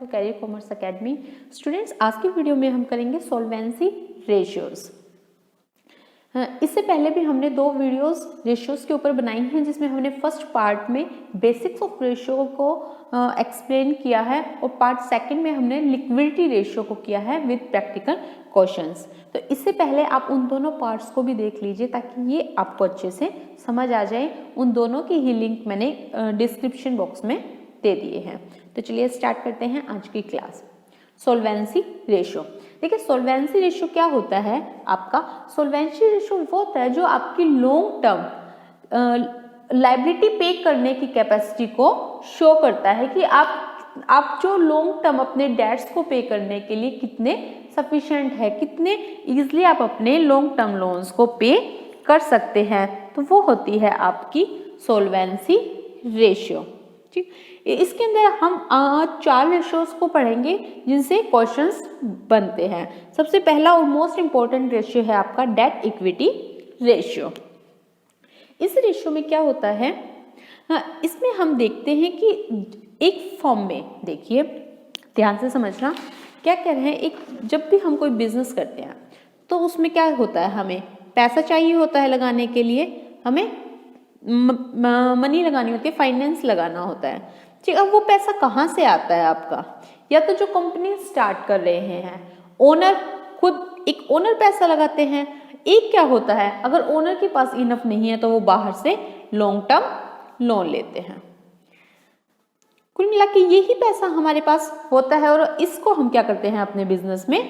तो career commerce academy students, आज की वीडियो में हम करेंगे सॉल्वेंसी रेशियोज। इससे पहले भी हमने दो वीडियोस रेशियोज के ऊपर बनाई हैं, जिसमें हमने फर्स्ट पार्ट में बेसिक्स ऑफ रेशियो को एक्सप्लेन किया है और पार्ट सेकंड में हमने लिक्विडिटी रेशियो को किया है विद प्रैक्टिकल क्वेश्चंस। तो इससे पहले आप उन दोनों पार्ट्स को भी देख लीजिए ताकि ये आपको अच्छे से समझ आ जाए। उन दोनों की ही लिंक मैंने डिस्क्रिप्शन बॉक्स में दे दिए हैं। तो चलिए स्टार्ट करते हैं आज की क्लास। सॉल्वेंसी रेशियो, देखिए सॉल्वेंसी रेशियो क्या होता है आपका। सॉल्वेंसी रेशियो वो होता है जो आपकी लॉन्ग टर्म लायबिलिटी पे करने की कैपेसिटी को शो करता है कि आप जो लॉन्ग टर्म अपने डेट्स को पे करने के लिए कितने सफिशिएंट है, कितने इजीली आप अपने लॉन्ग टर्म लोन्स को पे कर सकते हैं। तो वो होती है आपकी सॉल्वेंसी रेशियो। ठीक, इसके अंदर हम 4 रेशियोज को पढ़ेंगे जिनसे क्वेश्चंस बनते हैं। सबसे पहला और मोस्ट इंपॉर्टेंट रेशियो है आपका डेट इक्विटी रेशियो। इस रेशियो में क्या होता है, इसमें हम देखते हैं कि एक फॉर्म में, देखिए ध्यान से समझना क्या कह रहे हैं। एक जब भी हम कोई बिजनेस करते हैं तो उसमें क्या होता है, हमें पैसा चाहिए होता है लगाने के लिए, हमें मनी लगानी होती है, फाइनेंस लगाना होता है। ठीक, अब वो पैसा कहाँ से आता है आपका, या तो जो कंपनी स्टार्ट कर रहे हैं ओनर खुद, एक ओनर पैसा लगाते हैं। एक क्या होता है, अगर ओनर के पास इनफ नहीं है तो वो बाहर से लॉन्ग टर्म लोन लेते हैं। कुल मिला के यही पैसा हमारे पास होता है और इसको हम क्या करते हैं, अपने बिजनेस में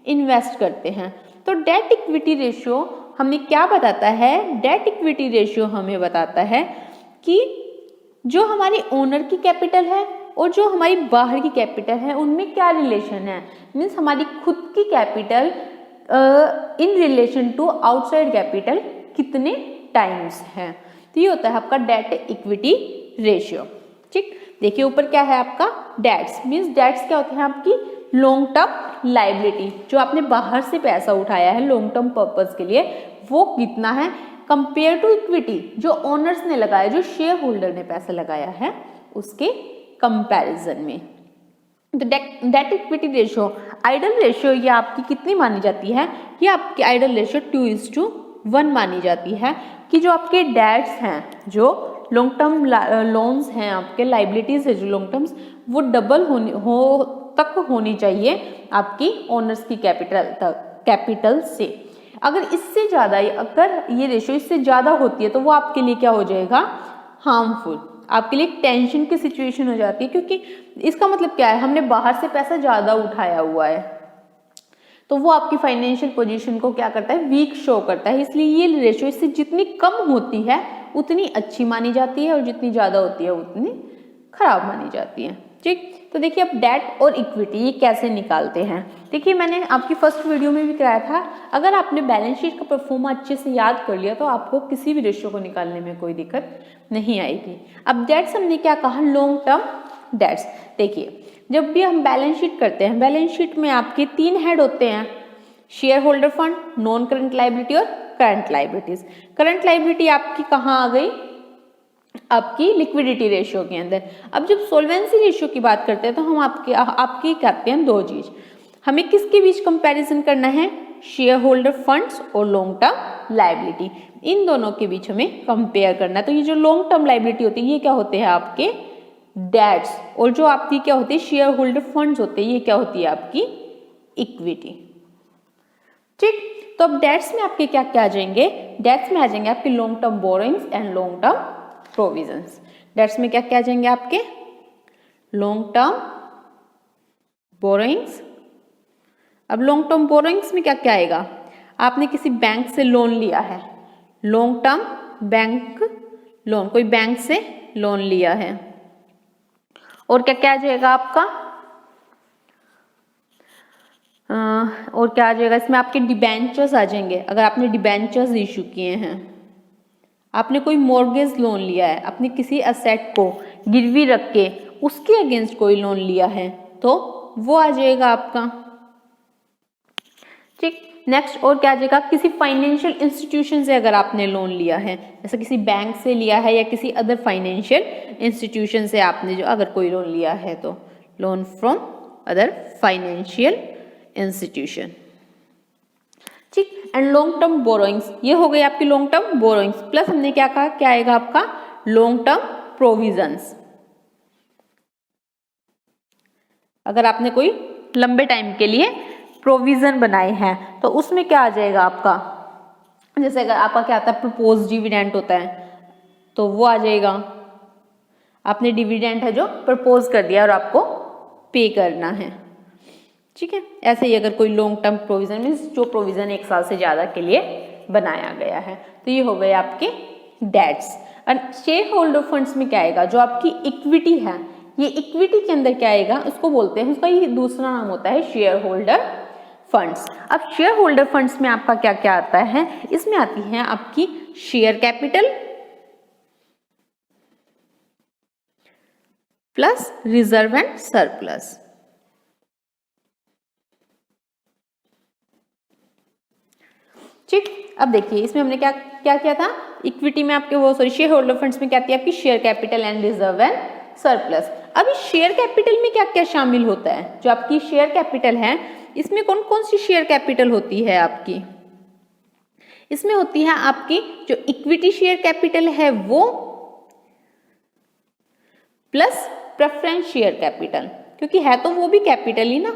इन्वेस्ट करते हैं। तो डेट इक्विटी रेशियो हमें क्या बताता है, डेट इक्विटी रेशियो हमें बताता है कि जो हमारी ओनर की कैपिटल है और जो हमारी बाहर की कैपिटल है उनमें क्या रिलेशन है। मीन्स हमारी खुद की capital in relation to outside capital कितने टाइम्स है। तो ये होता है आपका डेट इक्विटी रेशियो। ठीक, देखिए ऊपर क्या है आपका डेट्स, मीन्स डेट्स क्या होते हैं आपकी लॉन्ग टर्म लायबिलिटी, जो आपने बाहर से पैसा उठाया है लॉन्ग टर्म पर्पस के लिए, वो कितना है कंपेयर टू इक्विटी, जो ओनर्स ने लगाया, जो शेयर होल्डर ने पैसा लगाया है उसके कंपैरिजन में। तो debt equity ratio, ideal ratio, ये आपकी कितनी मानी जाती है, ये आपकी आइडल रेशियो 2:1 मानी जाती है कि जो आपके डेट्स हैं, जो लॉन्ग टर्म लोन्स हैं, आपके लाइबिलिटीज है जो लॉन्ग टर्म्स, वो डबल तक होनी चाहिए आपकी ओनर्स की कैपिटल से। अगर इससे ज़्यादा, अगर ये रेशियो इससे ज़्यादा होती है तो वो आपके लिए क्या हो जाएगा, हार्मफुल, आपके लिए टेंशन की सिचुएशन हो जाती है। क्योंकि इसका मतलब क्या है, हमने बाहर से पैसा ज़्यादा उठाया हुआ है, तो वो आपकी फाइनेंशियल पोजीशन को क्या करता है, वीक शो करता है। इसलिए ये रेशियो इससे जितनी कम होती है उतनी अच्छी मानी जाती है और जितनी ज़्यादा होती है उतनी खराब मानी जाती है। ठीक, तो देखिए अब डेट और इक्विटी ये कैसे निकालते हैं। देखिए मैंने आपकी फर्स्ट वीडियो में भी कराया था, अगर आपने बैलेंस शीट का परफॉर्मा अच्छे से याद कर लिया तो आपको किसी भी रेशियो को निकालने में कोई दिक्कत नहीं आएगी। अब डेट्स हमने क्या कहा, लॉन्ग टर्म डेट्स। देखिए जब भी हम बैलेंस शीट करते हैं, बैलेंस शीट में आपके 3 हेड होते हैं, share holder fund, non current liability और करंट लायबिलिटीज। करंट लायबिलिटी आपकी कहाँ आ गई, आपकी लिक्विडिटी रेशियो के अंदर। अब जब सॉल्वेंसी रेशियो की बात करते हैं तो हम आपकी करते हैं 2 चीज, हमें किसके बीच कंपैरिजन करना है, शेयर होल्डर फंड्स और लॉन्ग टर्म लायबिलिटी, इन दोनों के बीच हमें कंपेयर करना है। तो ये जो लॉन्ग टर्म लायबिलिटी होती है ये क्या होते हैं आपके डेट्स, और जो आपकी क्या होती है शेयर होल्डर फंड्स होते हैं ये क्या होती है आपकी इक्विटी। ठीक, तो अब डेट्स में आपके क्या क्या आ जाएंगे, डेट्स में आ जाएंगे आपके long term borrowings and long term provisions. Debts में क्या क्या आ जाएंगे आपके लॉन्ग टर्म बोरोइंग्स। अब लॉन्ग टर्म बोरोइंग्स में क्या क्या आएगा, आपने किसी बैंक से लोन लिया है, लॉन्ग टर्म बैंक लोन, कोई बैंक से लोन लिया है। और क्या क्या आ जाएगा आपका, और क्या आ जाएगा इसमें, आपके डिबेंचर्स आ जाएंगे, अगर आपने डिबेंचर्स इशू किए हैं, आपने कोई मॉर्गेज लोन लिया है, आपने किसी एसेट को गिरवी रख के उसके अगेंस्ट कोई लोन लिया है तो वो आ जाएगा आपका। ठीक, नेक्स्ट और क्या आ जाएगा, किसी फाइनेंशियल इंस्टीट्यूशन से अगर आपने लोन लिया है, जैसे किसी बैंक से लिया है या किसी अदर फाइनेंशियल इंस्टीट्यूशन से आपने जो अगर कोई लोन लिया है तो loan from other financial institution. ठीक, एंड लॉन्ग टर्म बोरोइंग्स, ये हो गई आपकी लॉन्ग टर्म बोरोइंग्स, प्लस हमने क्या कहा, क्या आएगा आपका लॉन्ग टर्म प्रोविजंस। अगर आपने कोई लंबे टाइम के लिए प्रोविजन बनाए हैं तो उसमें क्या आ जाएगा आपका, जैसे अगर आपका क्या आता है प्रपोज डिविडेंड होता है तो वो आ जाएगा, आपने डिविडेंड है जो प्रपोज कर दिया और आपको पे करना है। ठीक है, ऐसे ही अगर कोई लॉन्ग टर्म प्रोविजन मीन्स जो प्रोविजन 1 साल से ज्यादा के लिए बनाया गया है, तो ये हो गए आपके डेट्स। और शेयर होल्डर फंड्स में क्या आएगा, जो आपकी इक्विटी है, ये इक्विटी के अंदर क्या आएगा, उसको बोलते हैं, उसका ये दूसरा नाम होता है शेयर होल्डर फंड्स। अब शेयर होल्डर फंड्स में आपका क्या क्या आता है, इसमें आती है आपकी share capital plus reserve and surplus. ठीक, अब देखिए इसमें हमने क्या क्या किया था, इक्विटी में आपके वो सॉरी शेयर होल्डर फंड्स में क्या आती है आपकी share capital and reserve and surplus. अब इस शेयर कैपिटल में क्या क्या शामिल होता है, जो आपकी शेयर कैपिटल है इसमें कौन कौन सी शेयर कैपिटल होती है आपकी, इसमें होती है आपकी जो इक्विटी शेयर कैपिटल है वो प्लस प्रेफरेंस शेयर कैपिटल, क्योंकि है तो वो भी कैपिटल ही ना,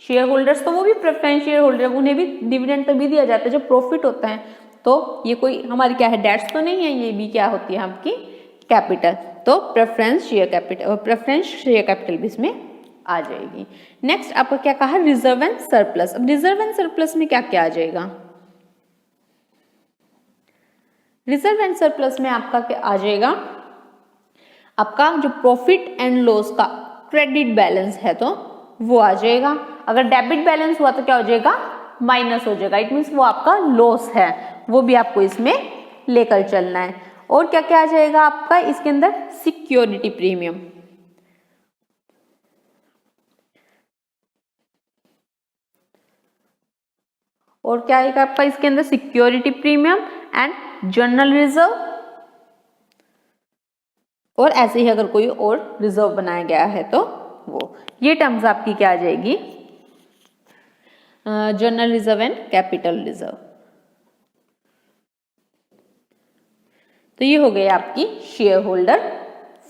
शेयर होल्डर्स तो वो भी प्रेफरेंस शेयर होल्डर, उन्हें भी डिविडेंड तभी दिया जाता है जब प्रॉफिट होता है, तो ये कोई हमारी क्या है डेट्स तो नहीं है, ये भी क्या होती है आपकी कैपिटल, तो प्रेफरेंस शेयर कैपिटल भी इसमें आ जाएगी। नेक्स्ट आपका क्या कहा, रिजर्व एंड सरप्लस। अब रिजर्व एंड सरप्लस में क्या क्या आ जाएगा, रिजर्व एंड सरप्लस में आपका क्या आ जाएगा, आपका जो प्रॉफिट एंड लॉस का क्रेडिट बैलेंस है तो वो आ जाएगा, अगर डेबिट बैलेंस हुआ तो क्या हो जाएगा, माइनस हो जाएगा, इट मीन्स वो आपका लॉस है, वो भी आपको इसमें लेकर चलना है। और क्या क्या आ जाएगा आपका इसके अंदर, सिक्योरिटी प्रीमियम, और क्या आएगा आपका इसके अंदर, security premium and general reserve, और ऐसे ही अगर कोई और रिजर्व बनाया गया है तो वो, ये टर्म्स आपकी क्या आ जाएगी, general reserve and capital reserve. तो ये हो गए आपकी शेयर होल्डर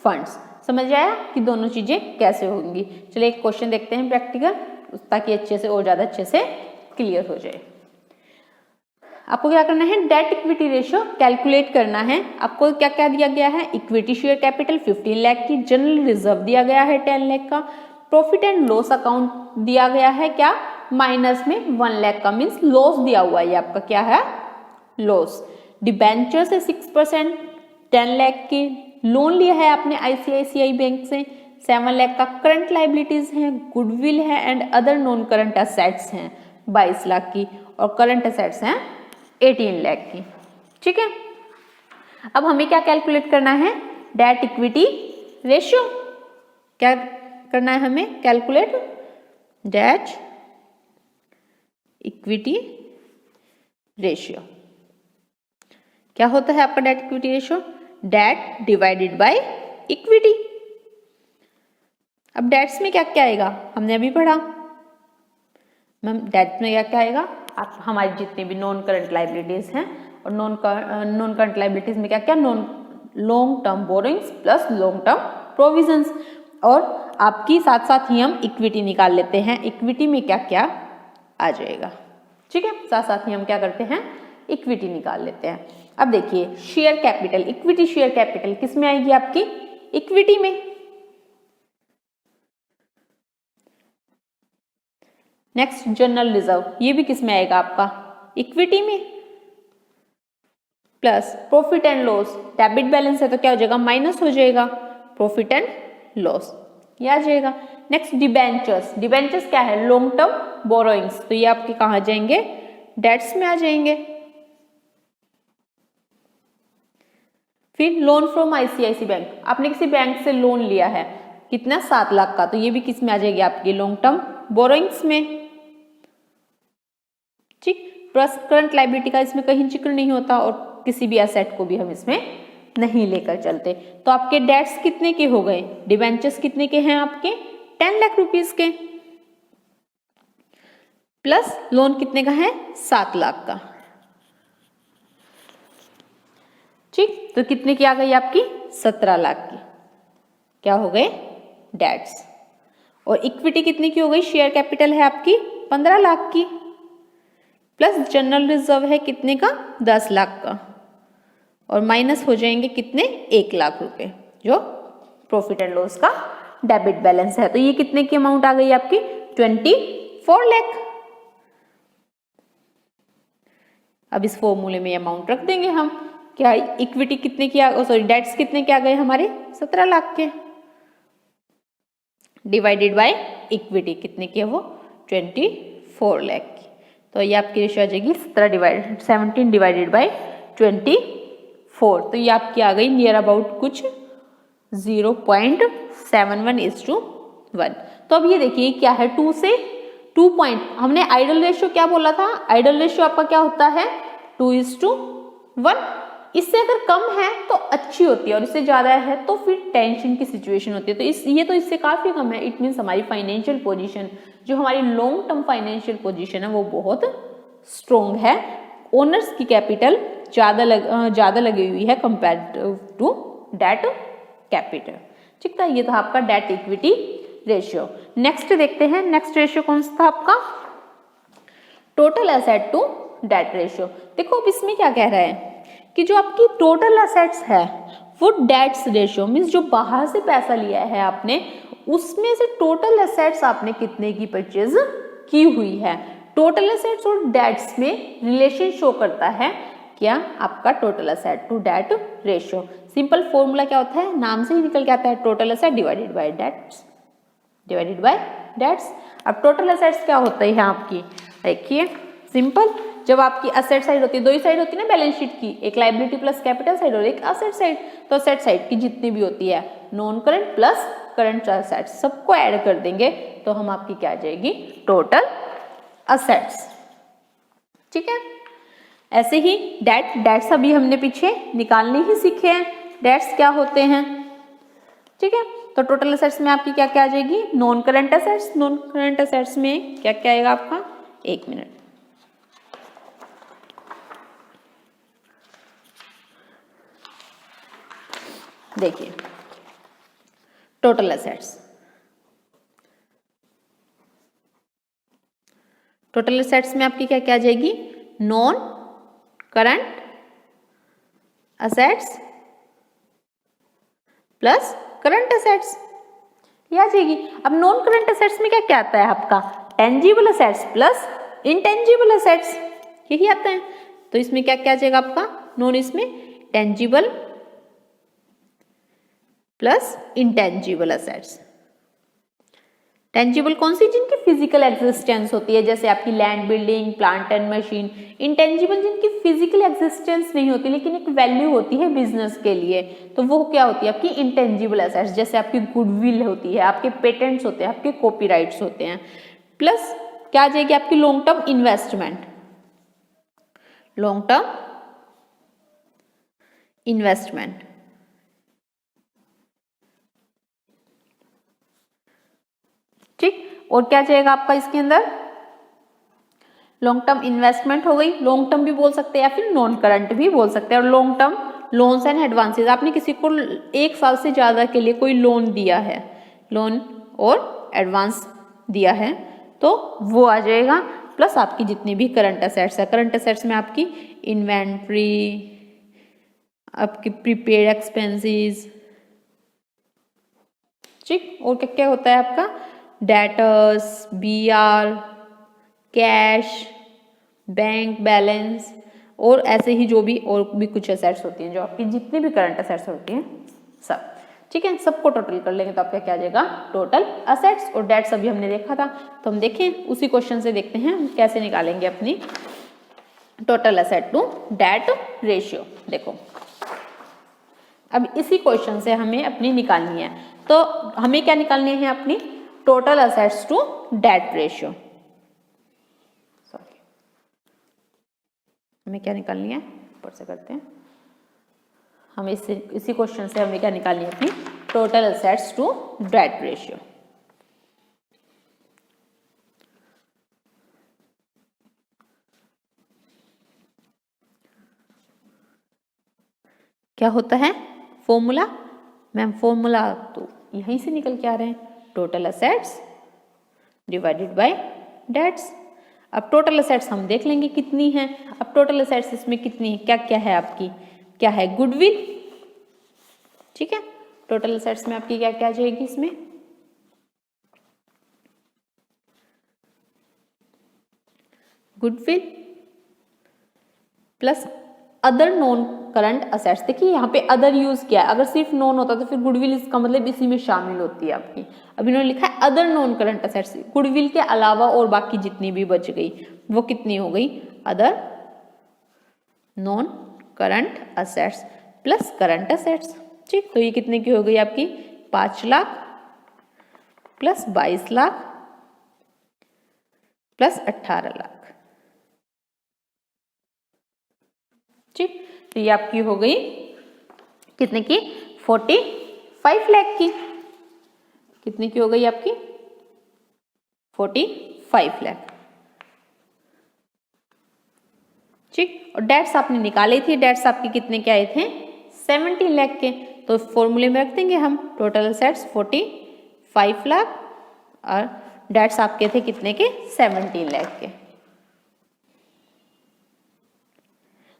फंड्स। समझ आया कि दोनों चीजें कैसे होंगी। चलिए एक क्वेश्चन देखते हैं प्रैक्टिकल, ताकि अच्छे से और ज्यादा अच्छे से क्लियर हो जाए। आपको क्या करना है, डेट इक्विटी रेशियो कैलकुलेट करना है। आपको क्या क्या दिया गया है, इक्विटी शेयर कैपिटल 15 लाख की, जनरल रिजर्व दिया गया है 10 लाख का, प्रॉफिट एंड लॉस अकाउंट दिया गया है क्या, माइनस में 1 लाख का, मीन्स लॉस दिया हुआ है, ये आपका क्या है लॉस। डिबेंचर से 6% 10 लाख की, लोन लिया है आपने आईसीआईसीआई बैंक से 7 लाख का, करंट लाइबिलिटीज हैं, गुडविल है and other non current assets हैं 22 लाख की, और करंट एसेट्स हैं 18 लाख की। ठीक है, अब हमें क्या कैलकुलेट करना है, डेट इक्विटी रेशियो, क्या करना है हमें कैलकुलेट, डेट इक्विटी रेशियो। क्या होता है आपका date equity ratio, date divided by equity. अब डेट्स में क्या क्या आएगा, हमने अभी पढ़ा मैम, डेट में क्या क्या आएगा, आप हमारी जितने भी नॉन करंट लाइबिलिटीज हैं, और नॉन करंट लाइबिलिटीज में क्या क्या, long term borrowings plus long term provisions, और आपकी साथ साथ ही हम इक्विटी निकाल लेते हैं, इक्विटी में क्या क्या आ जाएगा। ठीक है, साथ साथ ही हम क्या करते हैं, इक्विटी निकाल लेते हैं। अब देखिए share capital, equity share capital किस में आएगी आपकी, इक्विटी में। नेक्स्ट जनरल रिजर्व, ये भी किस में आएगा आपका, इक्विटी में, plus profit and loss, debit balance है तो क्या हो जाएगा, माइनस हो जाएगा, प्रॉफिट एंड लॉस ये आ जाएगा। नेक्स्ट डिबेंचर्स, डिबेंचर्स क्या है, लॉन्ग टर्म बोरोइंग्स, तो ये आपके कहाँ जाएंगे, डेट्स में आ जाएंगे। फिर लोन फ्रॉम आईसीआईसी बैंक, आपने किसी बैंक से लोन लिया है कितना, 7 लाख का, तो ये भी किस में आ जाएगी आपकी, लॉन्ग टर्म बोरोइंग्स में। ठीक, प्लस करंट लाइबिलिटी का इसमें कहीं जिक्र नहीं होता, और किसी भी एसेट को भी हम इसमें नहीं लेकर चलते। तो आपके डेट्स कितने के हो गए, डिबेंचर्स कितने के हैं आपके 10 लाख रुपीस के, प्लस लोन कितने का है 7 लाख का। ठीक, तो कितने की आ गई आपकी 17 लाख की, क्या हो गए डेट्स। और इक्विटी कितने की हो गई, शेयर कैपिटल है आपकी 15 लाख की, प्लस जनरल रिजर्व है कितने का 10 लाख का, और माइनस हो जाएंगे कितने 1 लाख रुपए जो प्रॉफिट एंड लॉस का डेबिट बैलेंस है। तो ये कितने की अमाउंट आ गई आपकी 24 लाख। अब इस फॉर्मूले में अमाउंट रख देंगे हम, क्या इक्विटी कितने की सॉरी डेट्स कितने के आ गए हमारे 17 लाख के, डिवाइडेड बाय इक्विटी कितने की है वो 24 लाख की। तो ये आपकी रेशियो आ जाएगी 17 डिवाइडेड बाय 24, तो ये आपकी आ गई नियर अबाउट कुछ 0.71:1। तो अब ये देखिए क्या है 2 से 2 पॉइंट, हमने आइडल रेशियो क्या बोला था, आइडल रेशियो आपका क्या होता है 2:1। इससे अगर कम है तो अच्छी होती है और इससे ज्यादा है तो फिर टेंशन की सिचुएशन होती है। तो ये तो इससे काफी कम है, इट मीन्स हमारी फाइनेंशियल पोजीशन, जो हमारी लॉन्ग टर्म फाइनेंशियल पोजीशन है वो बहुत स्ट्रोंग है। ओनर्स की कैपिटल ज्यादा लगी हुई है कंपेयर टू डेट कैपिटल। ठीक था, ये था आपका डेट इक्विटी रेशियो। नेक्स्ट देखते हैं, नेक्स्ट रेशियो कौन सा था आपका total asset to debt ratio. देखो अब इसमें क्या कह रहा है कि जो आपकी टोटल एसेट्स है वो डेट्स रेशियो मीन्स जो बाहर से पैसा लिया है आपने उसमें से टोटल एसेट्स आपने कितने की परचेज की हुई है। टोटल एसेट्स और डेट्स में रिलेशन शो करता है क्या आपका total asset to debt ratio. Simple formula क्या होता है, नाम से ही निकल के आता है, total asset divided by debts, divided by debts. अब टोटल एसेट्स क्या होता है आपकी, देखिए सिंपल, जब आपकी असेट साइड होती है, दो ही साइड होती है ना बैलेंस शीट की, एक लायबिलिटी प्लस कैपिटल साइड और एक असेट साइड। तो असेट साइड की जितनी भी होती है non current plus current assets सबको ऐड कर देंगे तो हम आपकी क्या आ जाएगी टोटल असेट्स। ठीक है, ऐसे ही डेट्स अभी हमने पीछे निकालने ही सीखे हैं, डेट्स क्या होते हैं। ठीक है, तो टोटल असेट्स में आपकी क्या क्या आ जाएगी non current assets, non current assets में क्या क्या आएगा आपका, 1 मिनट, देखिए टोटल एसेट्स, टोटल एसेट्स में आपकी क्या क्या आ जाएगी non current assets plus current assets, ये आ जाएगी। अब नॉन करंट असेट्स में क्या क्या आता है आपका tangible assets plus intangible assets, यही आता है। तो इसमें क्या क्या आ जाएगा आपका नॉन, इसमें tangible plus intangible assets. Tangible कौन सी, जिनकी फिजिकल एग्जिस्टेंस होती है, जैसे आपकी land, building, plant and machine. Intangible जिनकी फिजिकल एग्जिस्टेंस नहीं होती लेकिन एक वैल्यू होती है बिजनेस के लिए, तो वो क्या होती है आपकी इंटेंजिबल एसेट्स, जैसे आपकी गुडविल होती है, आपके पेटेंट्स होते हैं, आपके कॉपीराइट्स होते हैं। प्लस क्या आ जाएगी आपकी long term investment, long term investment. ठीक, और क्या जाएगा आपका इसके अंदर लॉन्ग टर्म इन्वेस्टमेंट हो गई, लॉन्ग टर्म भी बोल सकते हैं या फिर नॉन करंट भी बोल सकते हैं। और long term loans and advances, आपने किसी को 1 साल से ज्यादा के लिए कोई लोन दिया है, लोन और एडवांस दिया है तो वो आ जाएगा। प्लस आपकी जितनी भी करंट असेट्स है, करंट असेट्स में आपकी इन्वेंट्री, आपकी प्रीपेड एक्सपेंसेस। ठीक, और क्या क्या होता है आपका debtors, BR, cash, bank balance, और ऐसे ही जो भी और भी कुछ असेट्स होती हैं, जो आपकी जितनी भी करंट असेट्स होती हैं सब। ठीक है, सबको टोटल कर लेंगे तो आपका क्या आ जाएगा टोटल असेट्स। और डेट्स अभी हमने देखा था, तो हम देखें उसी क्वेश्चन से देखते हैं हम कैसे निकालेंगे अपनी total asset to debt ratio. देखो अब इसी क्वेश्चन से हमें अपनी निकालनी है, तो हमें क्या निकालनी है अपनी total assets to debt ratio. Sorry, हमें क्या निकालनी है, ऊपर से करते हैं, हमें इसी क्वेश्चन से हमें क्या निकालनी है अपनी total assets to debt ratio. क्या होता है फॉर्मूला? मैम फॉर्मूला तो यहीं से निकल के आ रहे हैं, total assets divided by debts. अब टोटल असेट्स हम देख लेंगे कितनी है। अब टोटल असेट्स इसमें कितनी है, क्या क्या है आपकी, क्या है गुडविल, ठीक है। टोटल असेट्स में आपकी क्या क्या आ जाएगी इसमें, goodwill plus other non current assets. देखिए यहाँ पे अदर यूज किया है, अगर सिर्फ नॉन होता तो फिर गुडविल इसका मतलब इसी में शामिल होती है आपकी। अब इन्होंने लिखा है other non current assets, goodwill के अलावा और बाकी जितनी भी बच गई वो कितनी हो गई, other non current assets plus current assets, ठीक। तो ये कितने की हो गई आपकी, 5 लाख प्लस 22 लाख प्लस 18 लाख, ठीक। तो ये आपकी हो गई कितने की, 45 लाख की। कितने की हो गई आपकी, 45 लाख, ठीक। और डेट्स आपने निकाली थी, डेट्स आपके कितने के आए थे, 70 लाख के। तो फॉर्मूले में रख देंगे हम, टोटल असेट्स 45 लाख और डेट्स आपके थे कितने के, 17 लाख के।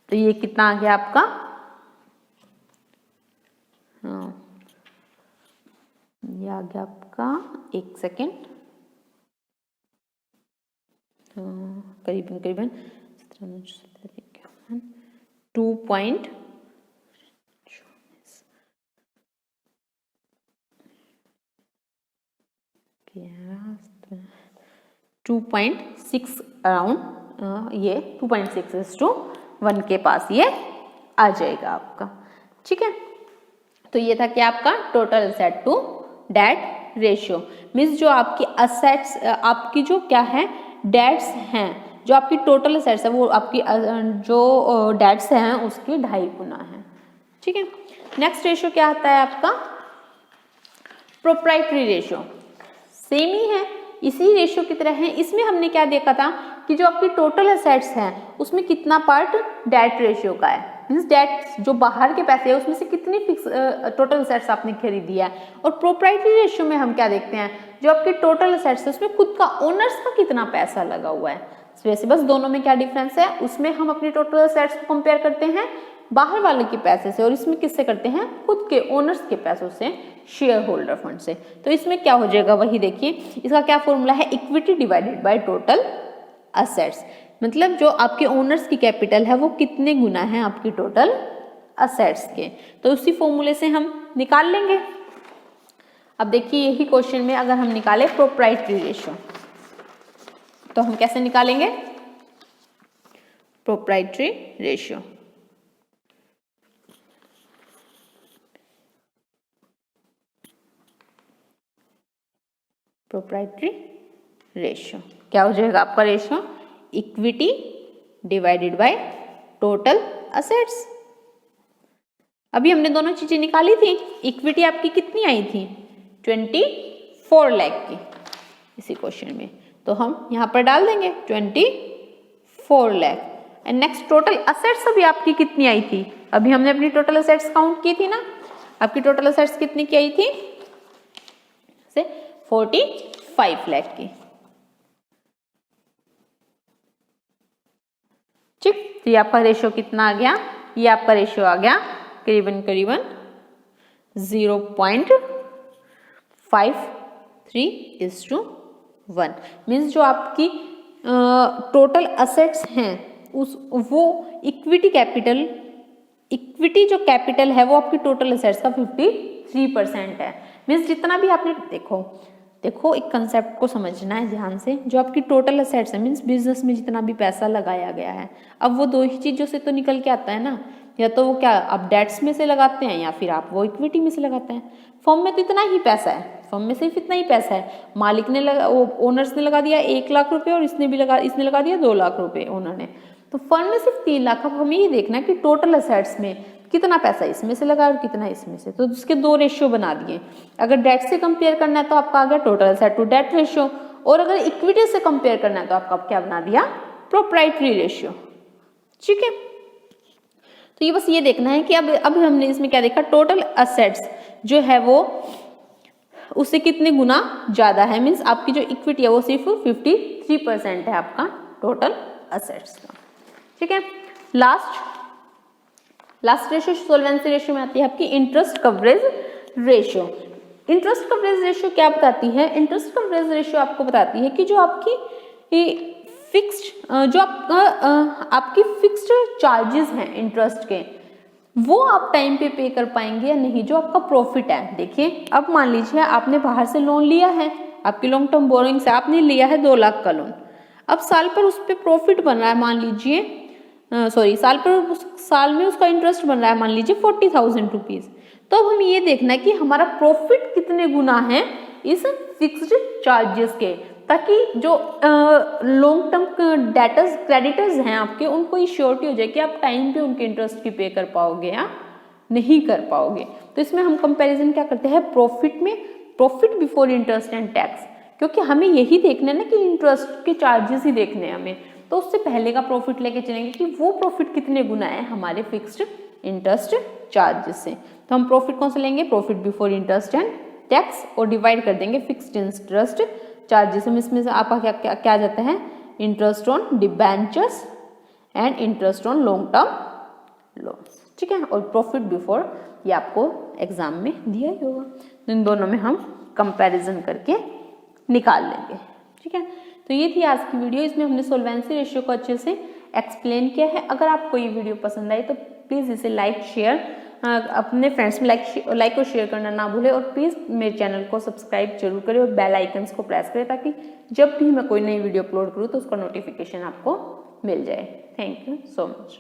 तो ये कितना आ गया आपका, हाँ ये आ गया आपका, एक सेकेंड, करीबन करीबन 2.6 अराउंड, ये 2.6:1 के पास ये आ जाएगा आपका, ठीक है। तो ये था कि आपका total asset to debt ratio, means जो आपकी असेट्स, आपकी जो क्या है डेट्स हैं, जो आपकी टोटल असेट्स है वो आपकी जो डेट्स हैं उसकी 2.5 गुना है, ठीक है। नेक्स्ट रेशियो क्या आता है आपका, प्रोप्राइटरी रेशियो। सेम ही है, इसी रेशियो की तरह है। इसमें हमने क्या देखा था कि जो आपकी टोटल असेट्स हैं उसमें कितना पार्ट डेट रेशियो का है, मीन्स डेट जो बाहर के पैसे है उसमें से कितनी फिक्स टोटल असेट्स आपने खरीदी है। और प्रोप्राइटरी रेशियो में हम क्या देखते हैं, जो आपकी टोटल असेट्स है उसमें खुद का ओनर्स का कितना पैसा लगा हुआ है। वैसे बस दोनों में क्या डिफरेंस है, उसमें हम अपनी टोटल असेट्स को कंपेयर करते हैं बाहर वाले के पैसे से, और इसमें किससे करते हैं, खुद के ओनर्स के पैसों से, शेयर होल्डर फंड से। तो इसमें क्या हो जाएगा, वही देखिए, इसका क्या फॉर्मूला है, equity divided by total assets. मतलब जो आपके ओनर्स की कैपिटल है वो कितने गुना है आपकी टोटल असेट्स के, तो उसी फॉर्मूले से हम निकाल लेंगे। अब देखिए यही क्वेश्चन में अगर हम निकाले प्रोप्राइटरी रेशियो तो हम कैसे निकालेंगे, प्रोप्राइटरी रेशियो, प्रोप्राइटरी रेशियो क्या हो जाएगा आपका ratio, equity divided by total assets. अभी हमने दोनों चीजें निकाली थी, इक्विटी आपकी कितनी आई थी, 24 लाख की इसी क्वेश्चन में, तो हम यहां पर डाल देंगे 24 lakh. And next total assets अभी आपकी कितनी आई थी, अभी हमने अपनी टोटल असेट्स काउंट की थी ना, आपकी टोटल असेट्स कितनी की आई थी, 45 लाख की, ठीक। तो ये आपका रेशियो कितना आ गया, ये आपका रेशियो आ गया करीबन करीबन 0.53:1, मीन्स जो आपकी टोटल असेट्स हैं उस वो इक्विटी कैपिटल, इक्विटी जो कैपिटल है वो आपकी टोटल असेट्स का 53% है। मीन्स जितना भी आपने देखो एक कंसेप्ट को समझना है ध्यान से, जो आपकी टोटल असेट्स है मीन्स बिजनेस में जितना भी पैसा लगाया गया है, अब वो दो ही चीजों से तो निकल के आता है ना, या तो वो क्या आप डेट्स में से लगाते हैं या फिर आप वो इक्विटी में से लगाते हैं। फर्म में तो इतना ही पैसा है, फर्म में सिर्फ इतना ही पैसा है, मालिक ने ओनर्स ने लगा दिया 1 लाख रुपए और इसने लगा दिया 2 लाख रुपए ओनर ने, तो फर्म में सिर्फ 3 लाख। अब हमें ये देखना है कि टोटल असेट्स में कितना पैसा इसमें से लगा और कितना इसमें से, तो उसके 2 रेशियो बना दिए। अगर डेट से कंपेयर करना है तो आपका आ गया total asset to debt ratio, और अगर इक्विटी से कंपेयर करना है तो आपका क्या बना दिया, प्रोप्राइटरी रेशियो, ठीक है। तो ये बस ये देखना है कि अब हमने इसमें क्या देखा, टोटल असेट्स जो है वो उससे कितने गुना ज्यादा है, मीन्स आपकी जो इक्विटी है वो सिर्फ 53% है आपका टोटल असेट्स का। ठीक है, लास्ट रेशियो सोल्वेंसी रेशियो में आती है आपकी interest coverage ratio. Interest coverage ratio क्या बताती है? इंटरेस्ट कवरेज रेशियो आपको बताती है कि जो आपकी फिक्स्ड जो आपकी फिक्स्ड चार्जेस हैं इंटरेस्ट के, वो आप टाइम पे कर पाएंगे या नहीं। जो आपका प्रॉफिट है, देखिए अब मान लीजिए आपने बाहर से लोन लिया है, आपकी लॉन्ग टर्म बोरोइंग से आपने लिया है 2 लाख का लोन। अब साल पर उस पर प्रॉफिट बन रहा है, मान लीजिए साल में उसका इंटरेस्ट बन रहा है मान लीजिए 40,000 रुपीज। तो अब हमें ये देखना है कि हमारा प्रॉफिट कितने गुना है इस फिक्स्ड चार्जेस के, ताकि जो लॉन्ग टर्म डेटर्स क्रेडिटर्स हैं आपके, उनको ये श्योरिटी हो जाए कि आप टाइम पे उनके इंटरेस्ट की पे कर पाओगे या नहीं कर पाओगे। तो इसमें हम कंपैरिजन क्या करते हैं, प्रॉफिट में, profit before interest and tax, क्योंकि हमें यही देखना है ना कि इंटरेस्ट के चार्जेस ही देखने हैं हमें, तो उससे पहले का प्रॉफिट लेके चलेंगे कि वो प्रॉफिट कितने गुना है हमारे फिक्स्ड इंटरेस्ट चार्जेस से। तो हम प्रॉफिट कौन सा लेंगे, profit before interest and tax, और डिवाइड कर देंगे फिक्स्ड इंटरेस्ट चार्जेस। हम इसमें से आपका क्या जाता है, interest on debentures and interest on long term loans. ठीक है, और प्रॉफिट बिफोर ये आपको एग्जाम में दिया ही होगा, तो इन दोनों में हम कंपैरिजन करके निकाल लेंगे। ठीक है, तो ये थी आज की वीडियो। इसमें हमने सोल्वेंसी रेशियो को अच्छे से एक्सप्लेन किया है। अगर आपको ये वीडियो पसंद आई तो प्लीज़ इसे लाइक शेयर अपने फ्रेंड्स में लाइक और शेयर करना ना भूलें, और प्लीज़ मेरे चैनल को सब्सक्राइब जरूर करें और बेल आइकन्स को प्रेस करें, ताकि जब भी मैं कोई नई वीडियो अपलोड करूँ तो उसका नोटिफिकेशन आपको मिल जाए। Thank you so much.